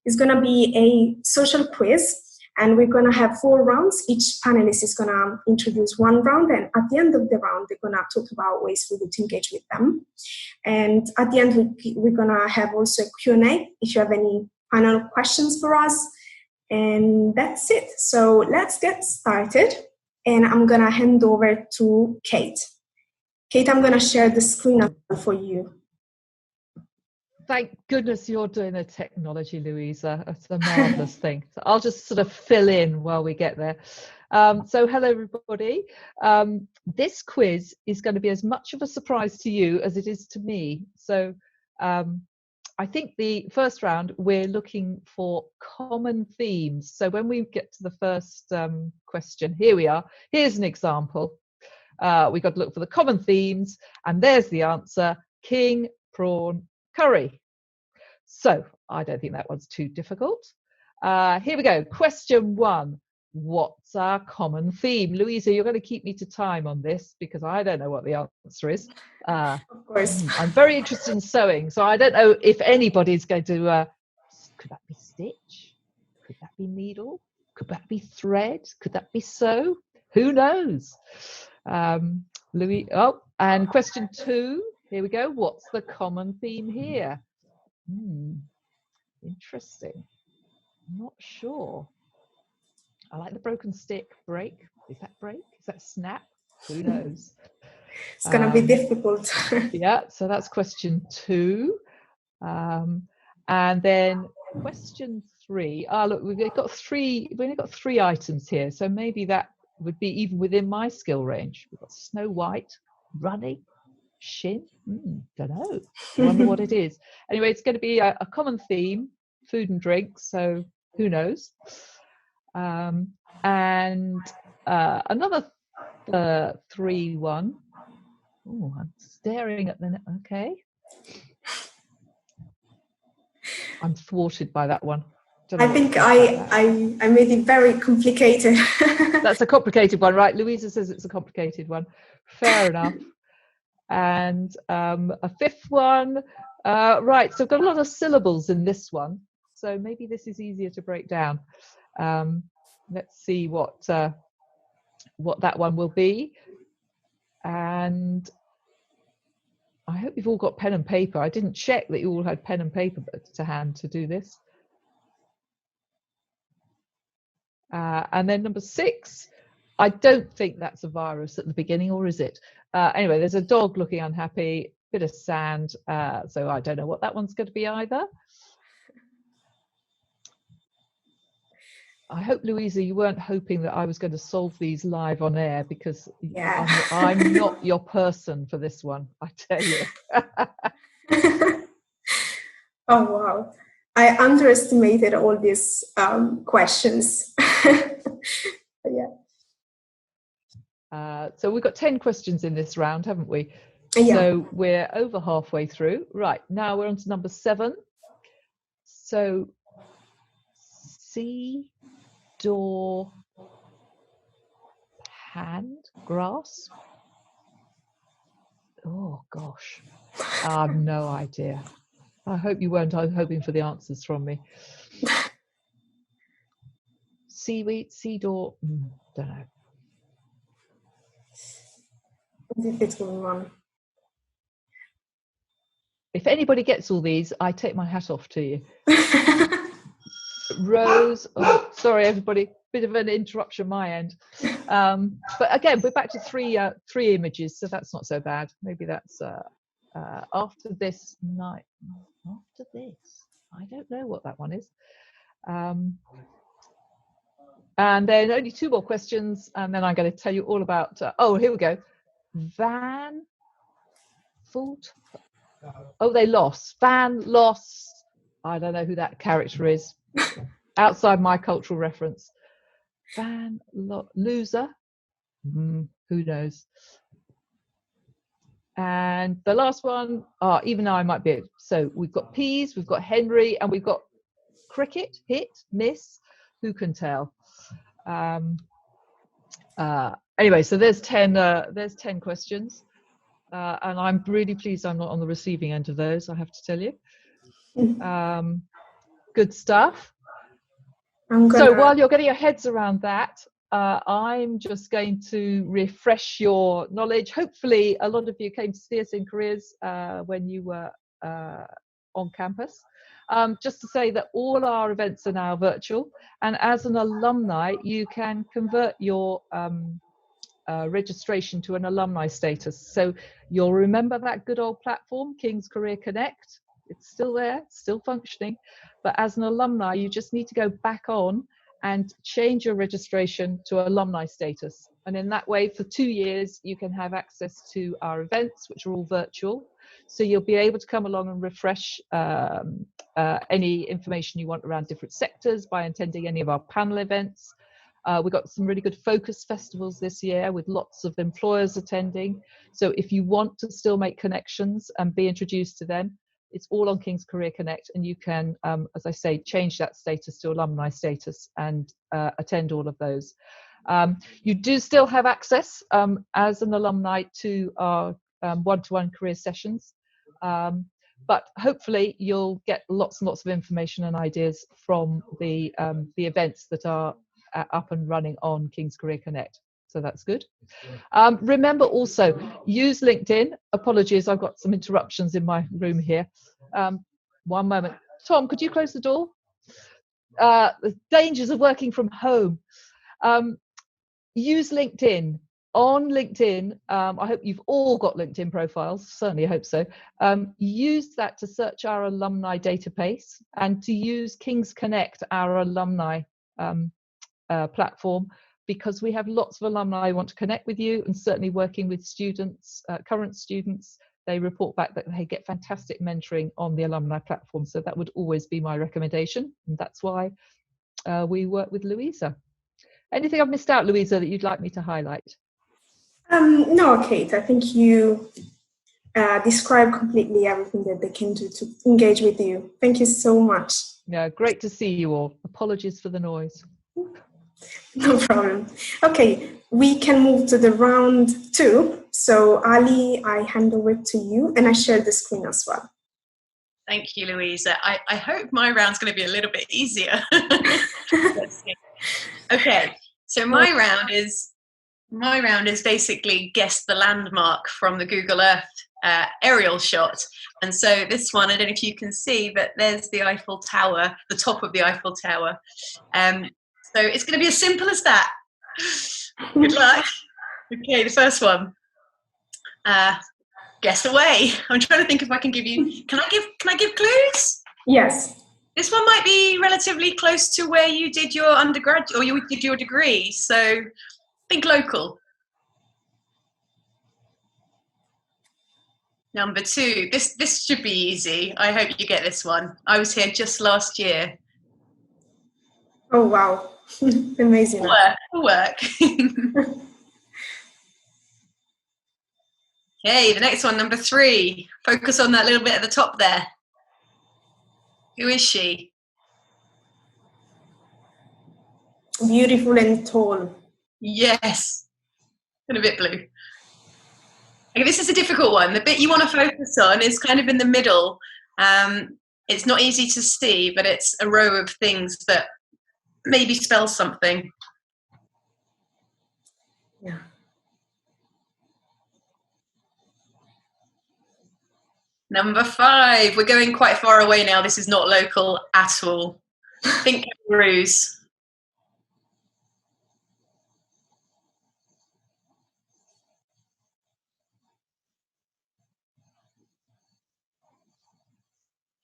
It's going to be a social quiz, and we're going to have 4 rounds. Each panelist is going to introduce one round, and at the end of the round, they're going to talk about ways for you to engage with them. And at the end, we're going to have also a Q&A if you have any final questions for us. And that's it. So let's get started. And I'm going to hand over to Kate. Kate, I'm going to share the screen for you. Thank goodness you're doing the technology, Louisa. It's a marvellous thing. So I'll just sort of fill in while we get there. So hello, everybody. This quiz is going to be as much of a surprise to you as it is to me. So I think the first round, we're looking for common themes. So when we get to the first question, here we are. Here's an example. We've got to look for the common themes, and there's the answer: king, prawn, curry. So I don't think that one's too difficult. Here we go. Question 1. What's our common theme? Louisa, you're going to keep me to time on this because I don't know what the answer is. Of course. I'm very interested in sewing, so I don't know if anybody's going to... could that be stitch? Could that be needle? Could that be thread? Could that be sew? Who knows? Louis. Oh, and question 2. Here we go. What's the common theme here? Interesting. Not sure. I like the broken stick. Break. Is that break? Is that snap? Who knows? It's going to be difficult. Yeah. So that's question 2. And then question 3. Look, we've only got 3 items here. So maybe that would be even within my skill range. We've got Snow White, running, shin. Don't know. I wonder what it is. Anyway, it's going to be a common theme, food and drink. So who knows? And another 3-1. Oh, I'm staring at the. Okay. I'm thwarted by that one. I think I made it very complicated. That's a complicated one, right? Louisa says it's a complicated one. Fair enough. And a 5th one. Right, so I've got a lot of syllables in this one. So maybe this is easier to break down. Let's see what that one will be. And I hope you've all got pen and paper. I didn't check that you all had pen and paper to hand to do this. And then number 6, I don't think that's a virus at the beginning, or is it? Anyway, there's a dog looking unhappy, bit of sand, so I don't know what that one's going to be either. I hope, Louisa, you weren't hoping that I was going to solve these live on air, because I'm not your person for this one, I tell you. Oh, wow. I underestimated all these questions. Yeah. So we've got 10 questions in this round, haven't we? Yeah. So we're over halfway through. Right, now we're on to number 7. So, sea, door, hand, grass. Oh, gosh. I have no idea. I hope you weren't hoping for the answers from me. Seaweed, sea door, don't know. If anybody gets all these, I take my hat off to you. Rose, oh, sorry everybody, bit of an interruption my end. But again, we're back to three images, so that's not so bad. Maybe that's after this night. After this, I don't know what that one is. And then only 2 more questions, and then I'm going to tell you all about. Oh, here we go. Van fault. Oh, they lost. Van lost. I don't know who that character is. Outside my cultural reference. Van loser. Who knows? And the last one. Even though I might be. So we've got peas, we've got Henry, and we've got cricket. Hit, miss. Who can tell? Anyway, so there's 10 questions, and I'm really pleased I'm not on the receiving end of those, I have to tell you. Good stuff. So while you're getting your heads around that, I'm just going to refresh your knowledge. Hopefully, a lot of you came to see us in careers when you were on campus. Just to say that all our events are now virtual, and as an alumni, you can convert your registration to an alumni status. So you'll remember that good old platform, King's Career Connect. It's still there, still functioning. But as an alumni, you just need to go back on and change your registration to alumni status. And in that way, for 2 years, you can have access to our events, which are all virtual. So you'll be able to come along and refresh any information you want around different sectors by attending any of our panel events. We've got some really good focus festivals this year with lots of employers attending. So if you want to still make connections and be introduced to them, it's all on King's Career Connect, and you can, as I say, change that status to alumni status and attend all of those. You do still have access as an alumni to our one-to-one career sessions, but hopefully you'll get lots and lots of information and ideas from the events that are up and running on King's Career Connect. So that's good. Remember also, use LinkedIn. Apologies, I've got some interruptions in my room here. One moment. Tom, could you close the door? The dangers of working from home. Use LinkedIn. On LinkedIn, I hope you've all got LinkedIn profiles, certainly I hope so. Use that to search our alumni database and to use King's Connect, our alumni platform, because we have lots of alumni who want to connect with you, and certainly working with students, current students, they report back that they get fantastic mentoring on the alumni platform. So that would always be my recommendation, and that's why we work with Louisa. Anything I've missed out, Louisa, that you'd like me to highlight? No, Kate, I think you described completely everything that they can do to engage with you. Thank you so much. Yeah, great to see you all. Apologies for the noise. No problem. Okay, we can move to the round 2. So Ali, I hand over to you, and I share the screen as well. Thank you, Louisa. I hope my round's going to be a little bit easier. Let's see. Okay, so my round is basically guess the landmark from the Google Earth aerial shot. And so this one, I don't know if you can see, but there's the Eiffel Tower, the top of the Eiffel Tower. So it's going to be as simple as that. Good luck. Okay, the first one. Guess away. I'm trying to think if I can give you. Can I give clues? Yes. This one might be relatively close to where you did your undergrad or you did your degree. So think local. Number 2. This should be easy. I hope you get this one. I was here just last year. Oh wow. Amazing. Work. Okay, the next one, number 3. Focus on that little bit at the top there. Who is she? Beautiful and tall. Yes. And a bit blue. Okay, this is a difficult one. The bit you want to focus on is kind of in the middle. It's not easy to see, but it's a row of things that maybe spell something. Yeah. Number 5. We're going quite far away now. This is not local at all. Think kangaroos.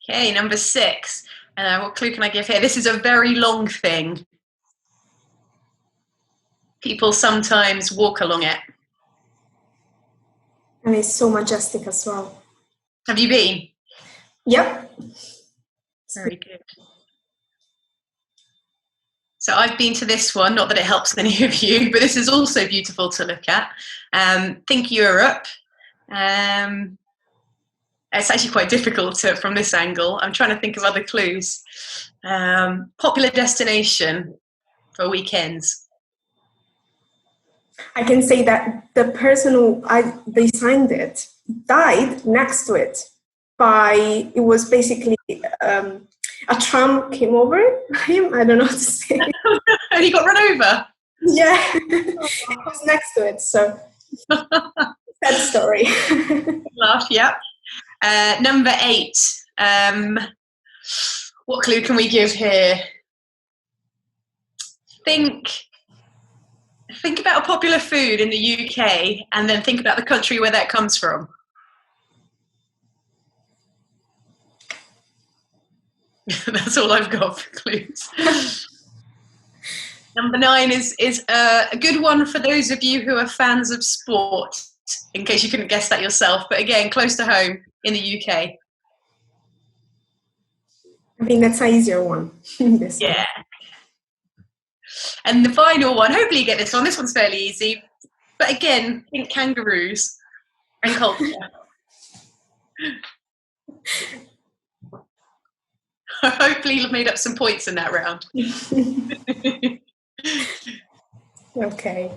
Okay, number 6. What clue can I give here? This is a very long thing. People sometimes walk along it. And it's so majestic as well. Have you been? Yep. Very good. So I've been to this one, not that it helps any of you, but this is also beautiful to look at. Think Europe. It's actually quite difficult from this angle. I'm trying to think of other clues. Popular destination for weekends. I can say that the person who designed it died next to it. It was basically a tram came over him. I don't know what to say. And he got run over. Yeah, it was next to it. So sad story. Laugh. Yeah. Number 8. What clue can we give here? Think about a popular food in the UK, and then think about the country where that comes from. That's all I've got for clues. Number 9 is a good one for those of you who are fans of sport, in case you couldn't guess that yourself. But again, close to home in the UK. I think that's an easier one. Yeah. And the final one, hopefully you get this one. This one's fairly easy. But again, think kangaroos and culture. Hopefully you've made up some points in that round. Okay.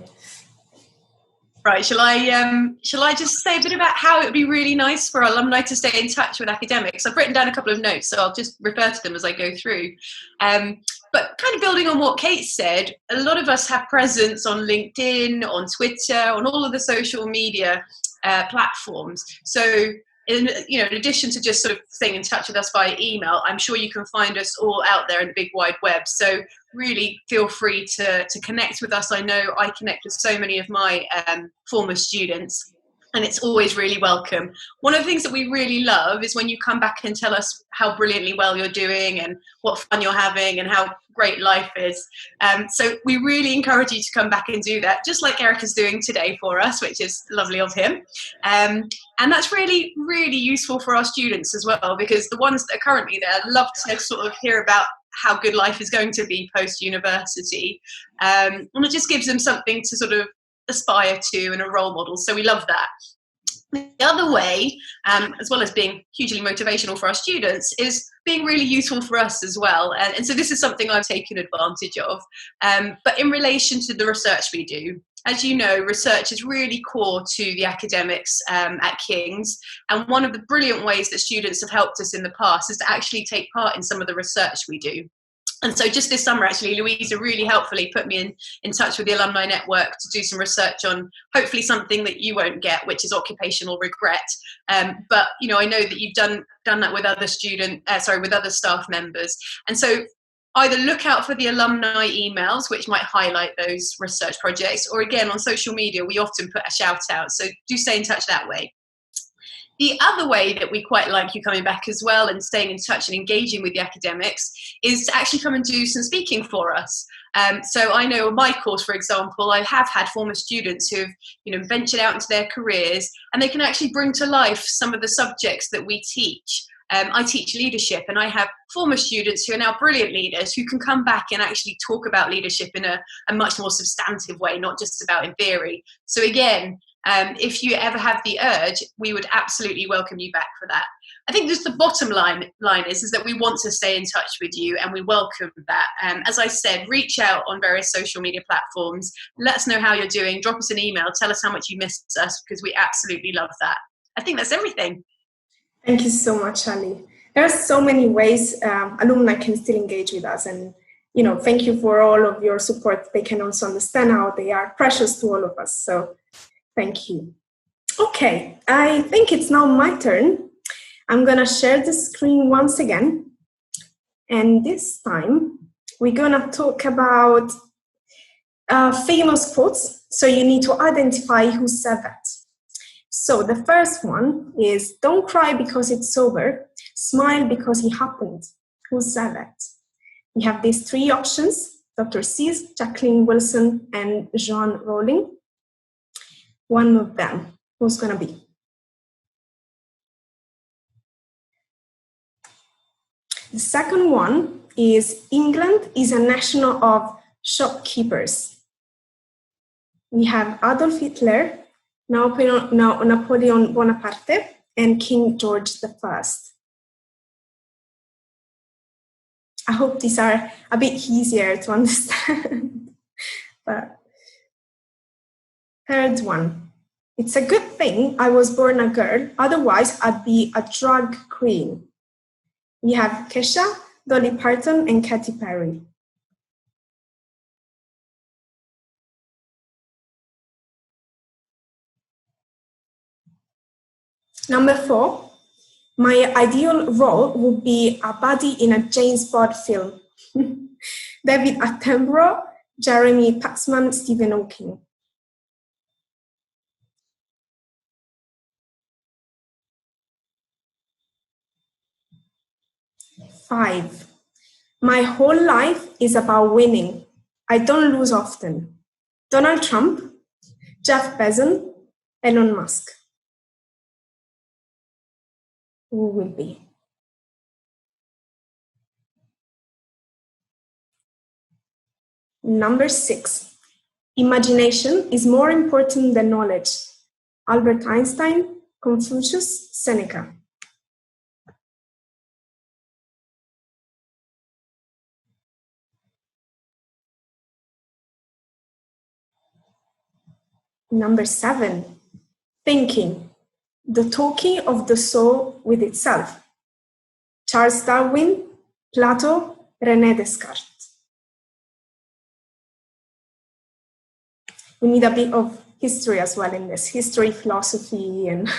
Right, shall I just say a bit about how it would be really nice for alumni to stay in touch with academics? I've written down a couple of notes, so I'll just refer to them as I go through. But kind of building on what Kate said, a lot of us have presence on LinkedIn, on Twitter, on all of the social media platforms. So in addition to just sort of staying in touch with us via email, I'm sure you can find us all out there in the big wide web. So really feel free to connect with us. I know I connect with so many of my former students, and it's always really welcome. One of the things that we really love is when you come back and tell us how brilliantly well you're doing and what fun you're having and how great life is. So we really encourage you to come back and do that, just like Eric is doing today for us, which is lovely of him. And that's really, really useful for our students as well, because the ones that are currently there love to sort of hear about how good life is going to be post-university. And it just gives them something to sort of aspire to and a role model. So we love that. The other way, as well as being hugely motivational for our students, is being really useful for us as well. And so this is something I've taken advantage of. But in relation to the research we do, as you know, research is really core to the academics at King's. And one of the brilliant ways that students have helped us in the past is to actually take part in some of the research we do. And so just this summer, actually, Louisa really helpfully put me in touch with the Alumni Network to do some research on hopefully something that you won't get, which is occupational regret. But, I know that you've done that with other with other staff members. And so either look out for the alumni emails, which might highlight those research projects, or again, on social media, we often put a shout out. So do stay in touch that way. The other way that we quite like you coming back as well and staying in touch and engaging with the academics is to actually come and do some speaking for us. So I know in my course, for example, I have had former students who've ventured out into their careers, and they can actually bring to life some of the subjects that we teach. I teach leadership, and I have former students who are now brilliant leaders who can come back and actually talk about leadership in a much more substantive way, not just about in theory. So again, if you ever have the urge, we would absolutely welcome you back for that. I think just the bottom line is that we want to stay in touch with you, and we welcome that. As I said, reach out on various social media platforms. Let us know how you're doing. Drop us an email. Tell us how much you missed us, because we absolutely love that. I think that's everything. Thank you so much, Ali. There are so many ways alumni can still engage with us, and thank you for all of your support. They can also understand how they are precious to all of us. So thank you. Okay, I think it's now my turn. I'm gonna share the screen once again, and this time we're gonna talk about famous quotes. So you need to identify who said that. So the first one is, don't cry because it's over, smile because it happened. Who said that? We have these 3 options: Dr. Seuss, Jacqueline Wilson, and Joan Rowling. One of them, who's gonna be? The second one is, England is a nation of shopkeepers. We have Adolf Hitler, Napoleon Bonaparte, and King George I. I hope these are a bit easier to understand. But third one, it's a good thing I was born a girl, otherwise I'd be a drag queen. We have Kesha, Dolly Parton, and Katy Perry. Number 4, my ideal role would be a buddy in a James Bond film. David Attenborough, Jeremy Paxman, Stephen Hawking. 5, my whole life is about winning. I don't lose often. Donald Trump, Jeff Bezos, Elon Musk. Who will be? Number 6, imagination is more important than knowledge. Albert Einstein, Confucius, Seneca. Number 7, thinking, the talking of the soul with itself. Charles Darwin, Plato, René Descartes. We need a bit of history as well in this, history, philosophy, and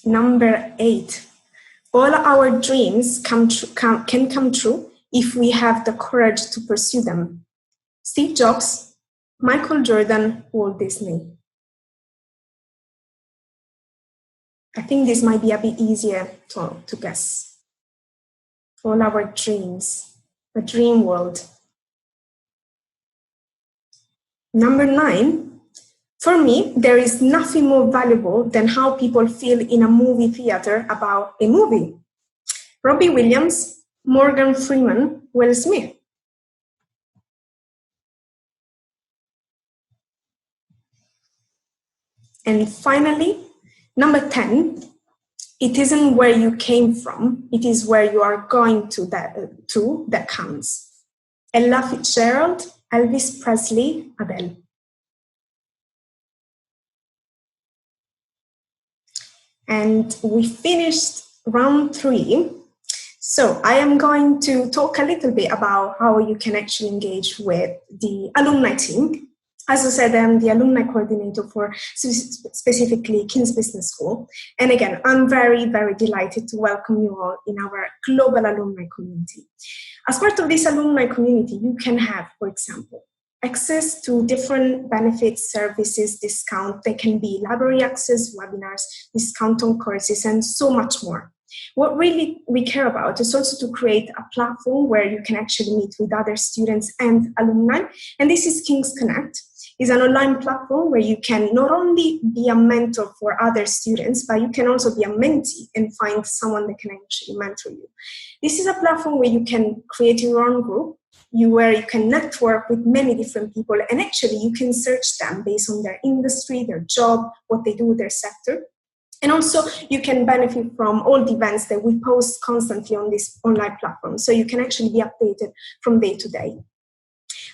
Number 8, all our dreams can come true if we have the courage to pursue them. Steve Jobs, Michael Jordan, Walt Disney. I think this might be a bit easier to guess. All our dreams, a dream world. Number 9, for me, there is nothing more valuable than how people feel in a movie theater about a movie. Robbie Williams, Morgan Freeman, Will Smith. And finally, number 10, it isn't where you came from, it is where you are going to that counts. Ella Fitzgerald, Elvis Presley, Adele. And we finished round 3. So I am going to talk a little bit about how you can actually engage with the alumni team. As I said, I'm the alumni coordinator for specifically King's Business School. And again, I'm very, very delighted to welcome you all in our global alumni community. As part of this alumni community, you can have, for example, access to different benefits, services, discount. They can be library access, webinars, discount on courses, and so much more. What really we care about is also to create a platform where you can actually meet with other students and alumni. And this is King's Connect. It's an online platform where you can not only be a mentor for other students, but you can also be a mentee and find someone that can actually mentor you. This is a platform where you can create your own group, where you can network with many different people, and actually you can search them based on their industry, their job, what they do, their sector. And also you can benefit from all the events that we post constantly on this online platform. So you can actually be updated from day to day.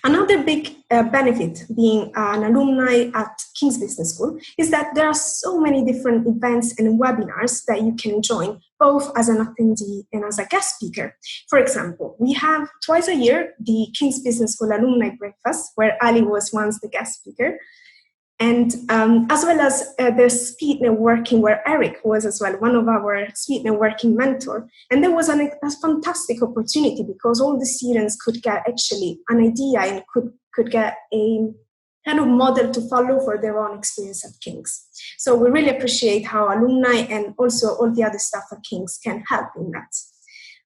Another big benefit being an alumni at King's Business School is that there are so many different events and webinars that you can join, both as an attendee and as a guest speaker. For example, we have twice a year the King's Business School Alumni Breakfast, where Ali was once the guest speaker. And as well as the speed networking, where Eric was as well one of our speed networking mentor. And there was a fantastic opportunity because all the students could get actually an idea and could get a kind of model to follow for their own experience at King's. So we really appreciate how alumni and also all the other staff at King's can help in that.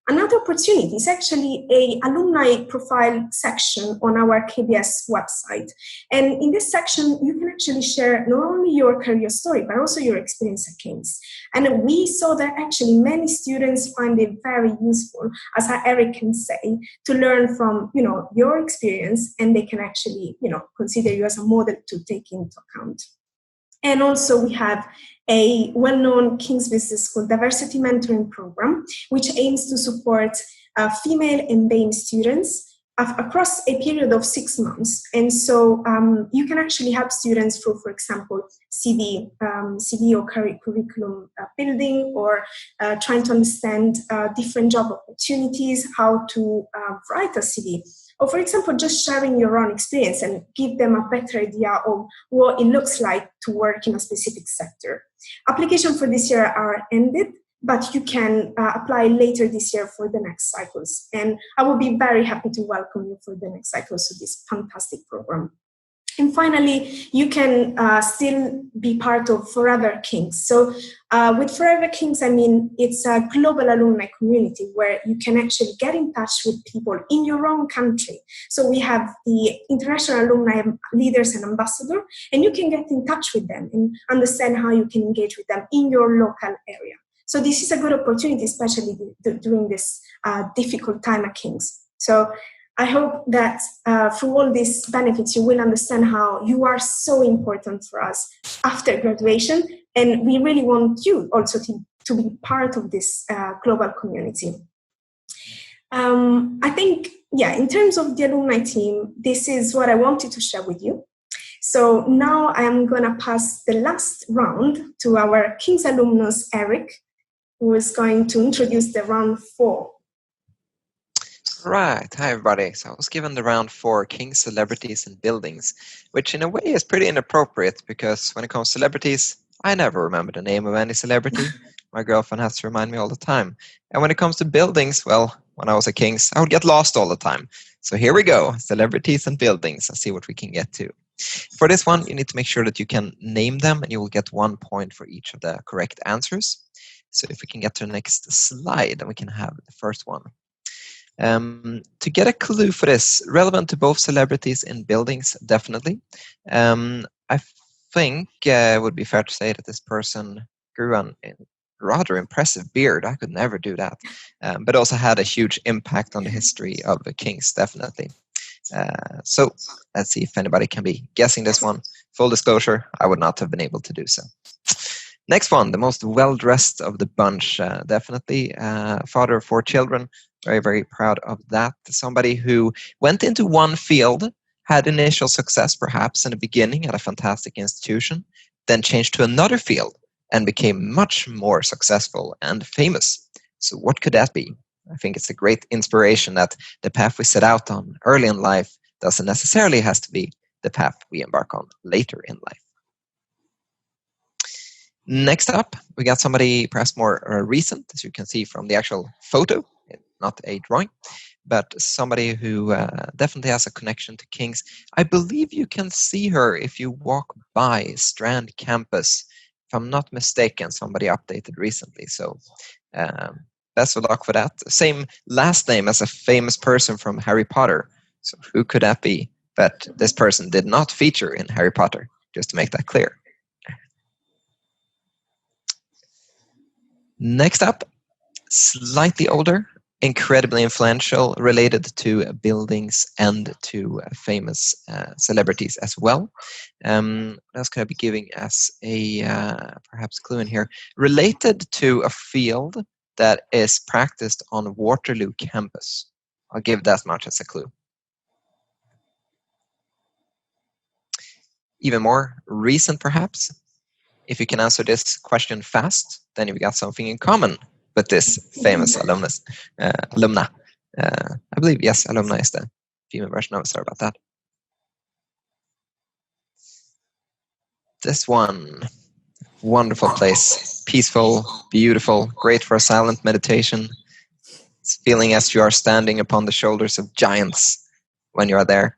Another opportunity is actually a alumni profile section on our KBS website. And in this section, you can actually share not only your career story, but also your experience at King's. And we saw that actually many students find it very useful, as Eric can say, to learn from, your experience, and they can actually, consider you as a model to take into account. And also we have a well-known King's Business School diversity mentoring program, which aims to support female and BAME students across a period of 6 months. And so you can actually help students through, for example, CV or curriculum building, or trying to understand different job opportunities, how to write a CV. Or, for example, just sharing your own experience and give them a better idea of what it looks like to work in a specific sector. Applications for this year are ended, but you can apply later this year for the next cycles. And I will be very happy to welcome you for the next cycles of this fantastic program. And finally, you can still be part of Forever Kings. So with Forever Kings, I mean, it's a global alumni community where you can actually get in touch with people in your own country. So we have the international alumni leaders and ambassadors, and you can get in touch with them and understand how you can engage with them in your local area. So this is a good opportunity, especially during this difficult time at King's. So I hope that through all these benefits, you will understand how you are so important for us after graduation. And we really want you also to be part of this global community. I think, in terms of the alumni team, this is what I wanted to share with you. So now I am going to pass the last round to our King's alumnus, Eric, who is going to introduce the round 4. Right. Hi, everybody. So I was given the round 4, King Celebrities and Buildings, which in a way is pretty inappropriate because when it comes to celebrities, I never remember the name of any celebrity. My girlfriend has to remind me all the time. And when it comes to buildings, well, when I was at King's, I would get lost all the time. So here we go, celebrities and buildings. Let's see what we can get to. For this one, you need to make sure that you can name them, and you will get 1 point for each of the correct answers. So if we can get to the next slide, then we can have the first one. To get a clue for this, relevant to both celebrities and buildings, definitely. I think it would be fair to say that this person grew a rather impressive beard. I could never do that. But also had a huge impact on the history of the Kings, definitely. So let's see if anybody can be guessing this one. Full disclosure, I would not have been able to do so. Next one, the most well-dressed of the bunch, definitely. Father of 4 children, very, very proud of that. Somebody who went into one field, had initial success perhaps in the beginning at a fantastic institution, then changed to another field and became much more successful and famous. So what could that be? I think it's a great inspiration that the path we set out on early in life doesn't necessarily has to be the path we embark on later in life. Next up, we got somebody perhaps more recent, as you can see from the actual photo, not a drawing, but somebody who definitely has a connection to King's. I believe you can see her if you walk by Strand campus. If I'm not mistaken, somebody updated recently. So best of luck for that. Same last name as a famous person from Harry Potter. So who could that be? But this person did not feature in Harry Potter, just to make that clear. Next up, slightly older, incredibly influential, related to buildings and to famous celebrities as well. What else could I be giving as a perhaps clue in here? Related to a field that is practiced on Waterloo campus. I'll give that much as a clue. Even more recent, perhaps. If you can answer this question fast, then you've got something in common with this famous alumna. I believe, yes, alumni is the female version of it. Sorry about that. This one, wonderful place, peaceful, beautiful, great for a silent meditation. It's feeling as you are standing upon the shoulders of giants when you are there.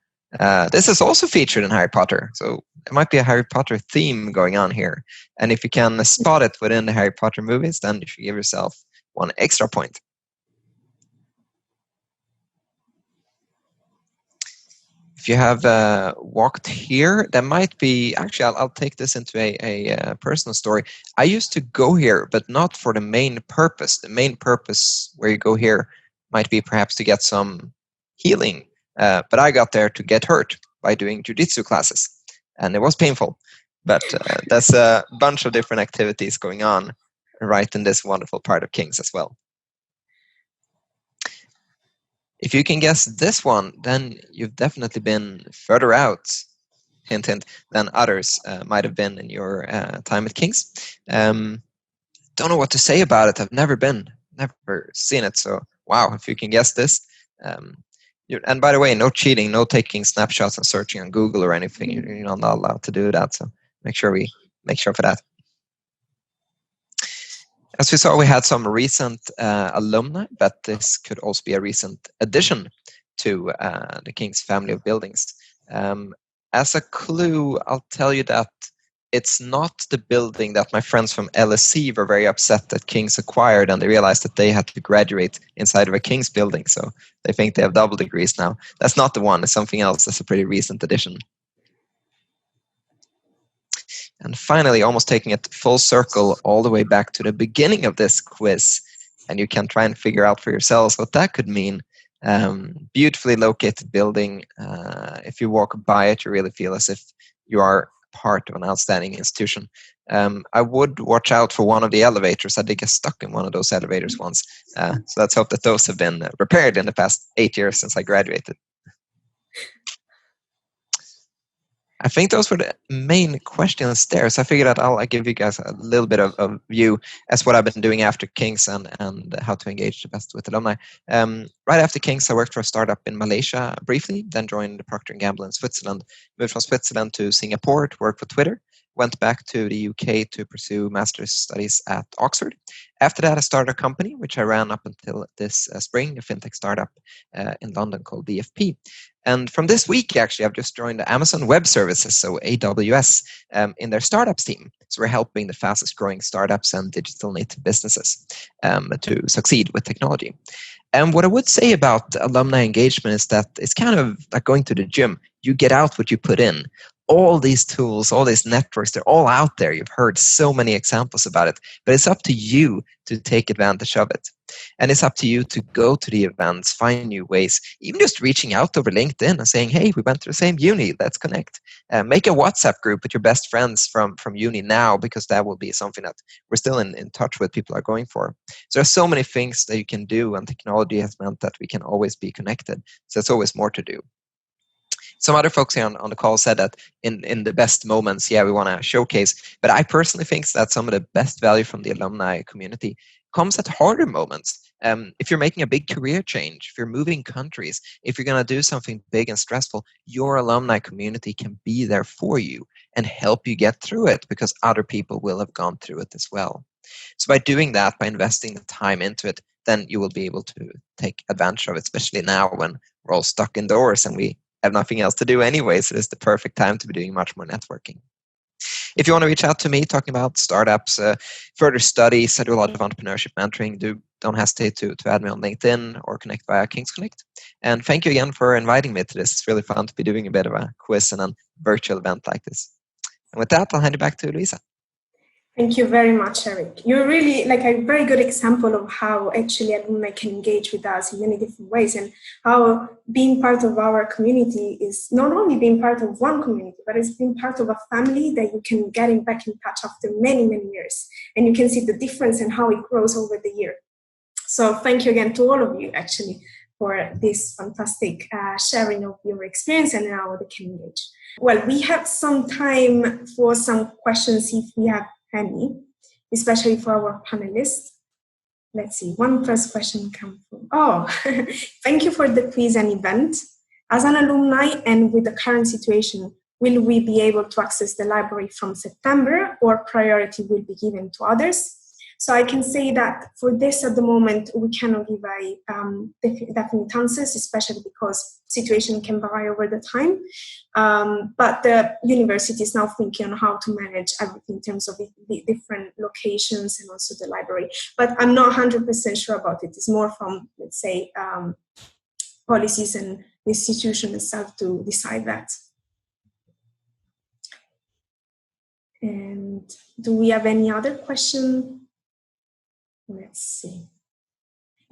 This is also featured in Harry Potter, so it might be a Harry Potter theme going on here. And if you can spot it within the Harry Potter movies, then you should give yourself 1 extra point. If you have walked here, there might be, actually, I'll take this into a personal story. I used to go here, but not for the main purpose. The main purpose where you go here might be perhaps to get some healing. But I got there to get hurt by doing jiu-jitsu classes. And it was painful. But there's a bunch of different activities going on right in this wonderful part of King's as well. If you can guess this one, then you've definitely been further out, hint, hint, than others might have been in your time at King's. Don't know what to say about it. I've never seen it. So, wow, if you can guess this. And by the way, no cheating, no taking snapshots and searching on Google or anything. You're not allowed to do that. So make sure for that. As we saw, we had some recent alumni, but this could also be a recent addition to the King's family of buildings. As a clue, I'll tell you that it's not the building that my friends from LSE were very upset that King's acquired, and they realized that they had to graduate inside of a King's building, so they think they have double degrees now. That's not the one. It's something else. That's a pretty recent addition. And finally, almost taking it full circle all the way back to the beginning of this quiz, and you can try and figure out for yourselves what that could mean. Beautifully located building. If you walk by it, you really feel as if you are part of an outstanding institution. I would watch out for one of the elevators. I did get stuck in one of those elevators once. So let's hope that those have been repaired in the past 8 years since I graduated. I think those were the main questions there. So I figured that I'll give you guys a little bit of view as what I've been doing after King's and how to engage the best with alumni. Right after King's, I worked for a startup in Malaysia briefly, then joined Procter & Gamble in Switzerland, moved from Switzerland to Singapore to work for Twitter, went back to the UK to pursue master's studies at Oxford. After that, I started a company, which I ran up until this spring, a fintech startup in London called BFP. And from this week, actually, I've just joined Amazon Web Services, so AWS, in their startups team. So we're helping the fastest growing startups and digital native businesses to succeed with technology. And what I would say about alumni engagement is that it's kind of like going to the gym. You get out what you put in. All these tools, all these networks, they're all out there. You've heard so many examples about it, but it's up to you to take advantage of it. And it's up to you to go to the events, find new ways, even just reaching out over LinkedIn and saying, hey, we went to the same uni, let's connect. Make a WhatsApp group with your best friends from uni now, because that will be something that we're still in touch with, people are going for. So there's so many things that you can do, and technology has meant that we can always be connected. So there's always more to do. Some other folks here on the call said that in the best moments, we want to showcase. But I personally think that some of the best value from the alumni community comes at harder moments. If you're making a big career change, if you're moving countries, if you're going to do something big and stressful, your alumni community can be there for you and help you get through it, because other people will have gone through it as well. So by doing that, by investing the time into it, then you will be able to take advantage of it, especially now when we're all stuck indoors and we have nothing else to do anyway. So it's the perfect time to be doing much more networking. If you want to reach out to me talking about startups, further studies, I do a lot of entrepreneurship mentoring. Don't hesitate to add me on LinkedIn or connect via King's Connect. And thank you again for inviting me to this. It's really fun to be doing a bit of a quiz and a virtual event like this. And with that, I'll hand it back to Luisa. Thank you very much, Eric. You're really like a very good example of how actually alumni can engage with us in many different ways, and how being part of our community is not only being part of one community, but it's being part of a family that you can get back in touch after many, many years. And you can see the difference and how it grows over the year. So thank you again to all of you actually for this fantastic sharing of your experience and how they can engage. Well, we have some time for some questions if we have any, especially for our panelists. Let's see, one first question comes from, thank you for the quiz and event. As an alumni and with the current situation, will we be able to access the library from September, or priority will be given to others? So I can say that for this at the moment, we cannot give a definite answers, especially because situation can vary over the time. But the university is now thinking on how to manage everything in terms of the different locations and also the library. But I'm not 100% sure about it. It's more from, let's say, policies and the institution itself to decide that. And do we have any other question? Let's see.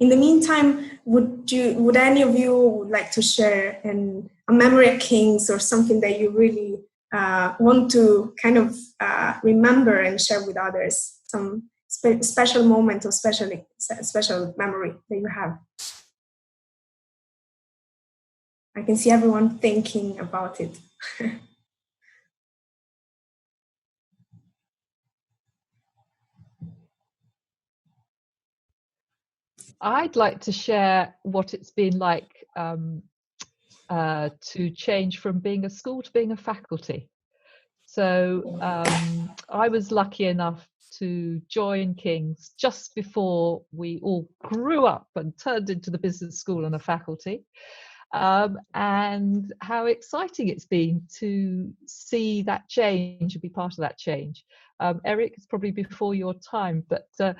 In the meantime, would any of you would like to share a memory at King's, or something that you really want to kind of remember and share with others? Some special moment or special memory that you have? I can see everyone thinking about it. I'd like to share what it's been like to change from being a school to being a faculty. So I was lucky enough to join King's just before we all grew up and turned into the business school and a faculty. And how exciting it's been to see that change and be part of that change. Eric, it's probably before your time, but to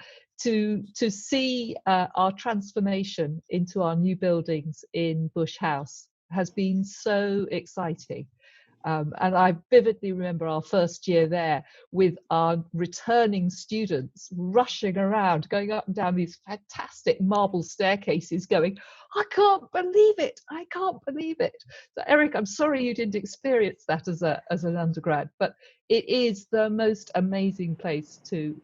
see our transformation into our new buildings in Bush House has been so exciting. And I vividly remember our first year there with our returning students rushing around, going up and down these fantastic marble staircases going, I can't believe it, I can't believe it. So Eric, I'm sorry you didn't experience that as an undergrad, but it is the most amazing place to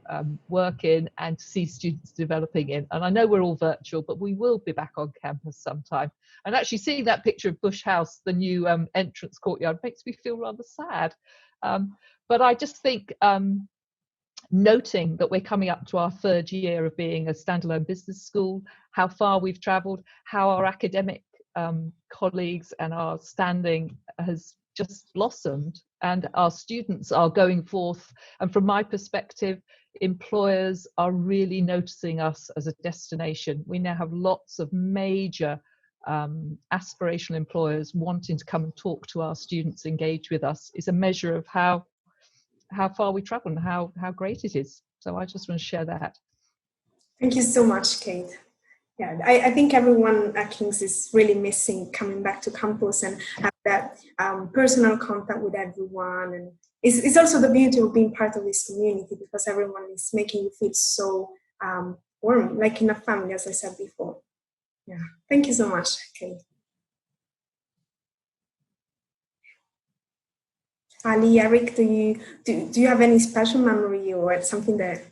work in and to see students developing in. And I know we're all virtual, but we will be back on campus sometime. And actually seeing that picture of Bush House, the new entrance courtyard, makes me feel rather sad. But I just think noting that we're coming up to our third year of being a standalone business school, how far we've travelled, how our academic colleagues and our standing has just blossomed, and our students are going forth. And from my perspective, employers are really noticing us as a destination. We now have lots of major aspirational employers wanting to come and talk to our students, engage with us. Is a measure of how far we travel and how great it is. So I just want to share that. Thank you so much, Kate. Yeah, I think everyone at King's is really missing coming back to campus and have that personal contact with everyone. And it's also the beauty of being part of this community, because everyone is making you feel so warm, like in a family, as I said before. Yeah, thank you so much, Kate. Ali, Eric, do you have any special memory or something that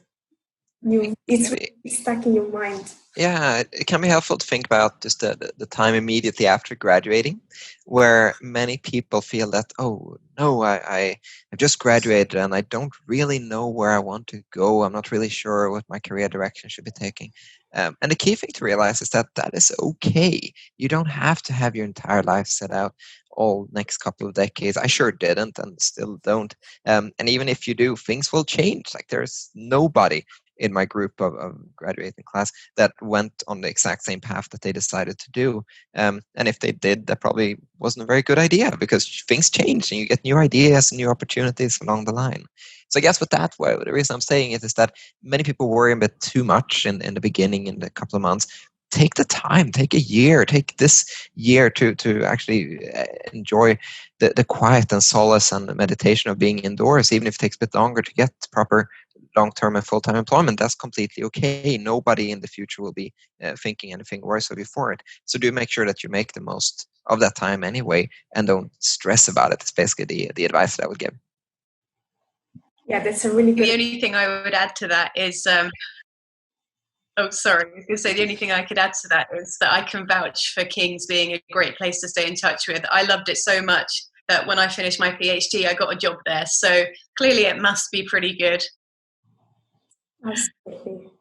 it's really stuck in your mind? Yeah, it can be helpful to think about just the time immediately after graduating, where many people feel that, oh no, I've just graduated and I don't really know where I want to go. I'm not really sure what my career direction should be taking. And the key thing to realize is that is okay. You don't have to have your entire life set out all next couple of decades. I sure didn't and still don't. And even if you do, things will change. Like there's nobody in my group of graduating class that went on the exact same path that they decided to do. And if they did, that probably wasn't a very good idea, because things change and you get new ideas and new opportunities along the line. So I guess with that, the reason I'm saying it is that many people worry a bit too much in the beginning, in the couple of months. Take the time, take a year, take this year to actually enjoy the quiet and solace and the meditation of being indoors, even if it takes a bit longer to get proper long-term and full-time employment. That's completely okay. Nobody in the future will be thinking anything worse of you for it. So do make sure that you make the most of that time anyway, and don't stress about it. It's basically the advice that I would give. Yeah, that's a really good... The only thing I would add to that is... Oh, sorry. I was going to say the only thing I could add to that is that I can vouch for King's being a great place to stay in touch with. I loved it so much that when I finished my PhD, I got a job there. So clearly it must be pretty good.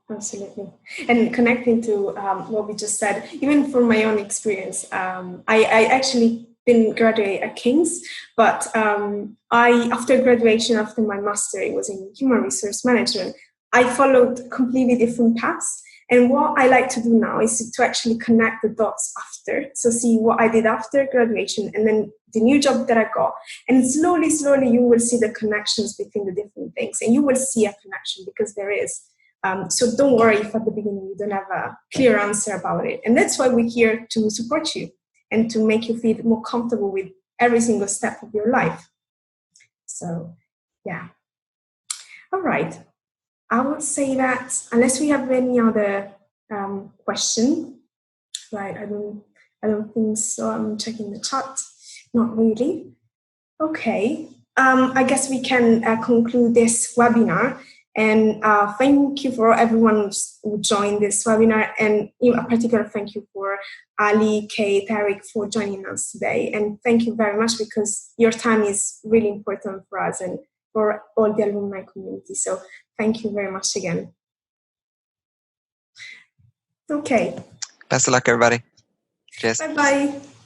Absolutely. And connecting to what we just said, even from my own experience, I actually didn't graduate at King's, but after graduation, after my master, it was in human resource management, I followed completely different paths. And what I like to do now is to actually connect the dots after. So see what I did after graduation and then the new job that I got. And slowly, you will see the connections between the different things. And you will see a connection, because there is. So don't worry if at the beginning you don't have a clear answer about it. And that's why we're here to support you and to make you feel more comfortable with every single step of your life. So, yeah. All right. I would say that unless we have any other question, right? I don't think so. I'm checking the chat. Not really. Okay. I guess we can conclude this webinar. And thank you for everyone who joined this webinar, and in a particular thank you for Ali, Kate, Eric for joining us today. And thank you very much, because your time is really important for us and for all the alumni community. So thank you very much again. Okay. Best of luck, everybody. Cheers. Bye-bye.